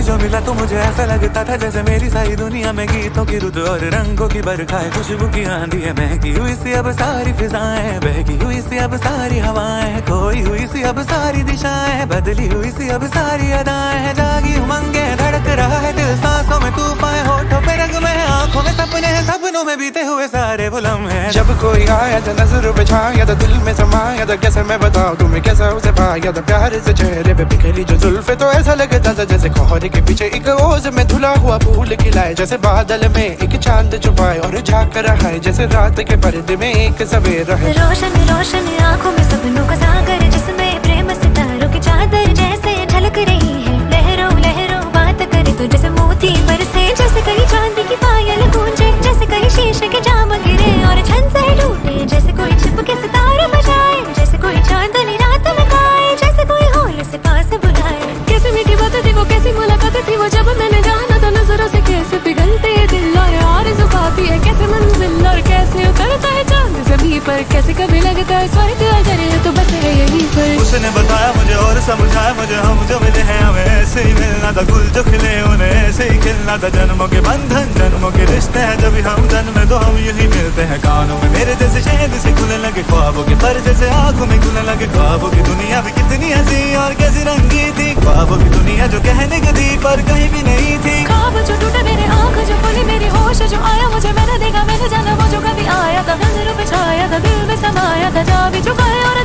जो मिला तो मुझे ऐसा लगता था जैसे मेरी सारी दुनिया में गीतों की रुत और रंगों की बरखा है, खुशबू की आंधी है, महकी हुई सी अब सारी फिजाएं, बहकी हुई सी अब सारी हवाएं, खोई हुई सी अब सारी दिशाएं, बदली हुई सी अब सारी अदाएं, जागी उमंगे धड़क रहा है दिल, सांसों में तूफान, होठों पे रंग में, आंखों में सपने हैं, सपनों में बीते हुए सारे वो लम्हे। जब कोई आया था नजर पे छाया था, दिल में समाया था, कैसे मैं बताऊं तुम्हें कैसा उसे पाया था, प्यार से चेहरे पे बिखरी जो जुल्फे, तो ऐसा लगता था जैसे कोहरे के पीछे एक ओस में धुला हुआ फूल खिलाए, जैसे बादल में एक चांद छुपाए और झांक रहा है, जैसे रात के पर्दे में एक सवेरा है। रोशन रोशन आंखों में सपनों का सागर, जिसमें प्रेम सितारों की चादर जैसे झलक रही है, लहरों लहरों बात करे तो जैसे मोती बरसे, जैसे कहीं चांदी की पायल गूंजे, जैसे कहीं शीशे के जाम गिरे और छन से टूटे, जैसे कोई छिपके सितारे बजाए, जैसे कोई चांदनी रात में गाए, जैसे कोई होल से पास बुलाए। कैसी मीठी बात थी वो, कैसी मुलाकात थी वो, जब मैंने जाना था नजरों से कैसे पिघलते दिल और आरज़ू पाती है, कैसे मंजिल और कैसे उतरता है चांद ज़मीं पर, कैसे कभी लगता है स्वर्ग अगर है तो बस है यहीं पर। उसने बताया मुझे और समझाया मुझे, हम जो मिले हैं हमें ऐसे ही मिलना था, गुल जो खिले उन्हें ऐसे ही खिलना था, जन्मों के बंधन जन्मों के रिश्ते हैं, जब हम जन्मे तो हम यही मिलते हैं, कानों में मेरे जैसे शहद से खुलने लगे ख्वाबों के पर, जैसे आंखों में खुलने लगे ख्वाबों की दुनिया भी कितनी हंसी और कैसी रंगी थी, ख्वाबों की दुनिया जो कहने की थी पर कहीं भी नहीं थी। ख्वाब जो टूटे मेरे, आँख जो खुली मेरी, होश जो आया मुझे, मैंने देखा मैंने जाना वो जो कभी आया था, नजरों पे छाया था, दिल में समाया था, जा भी चुका है और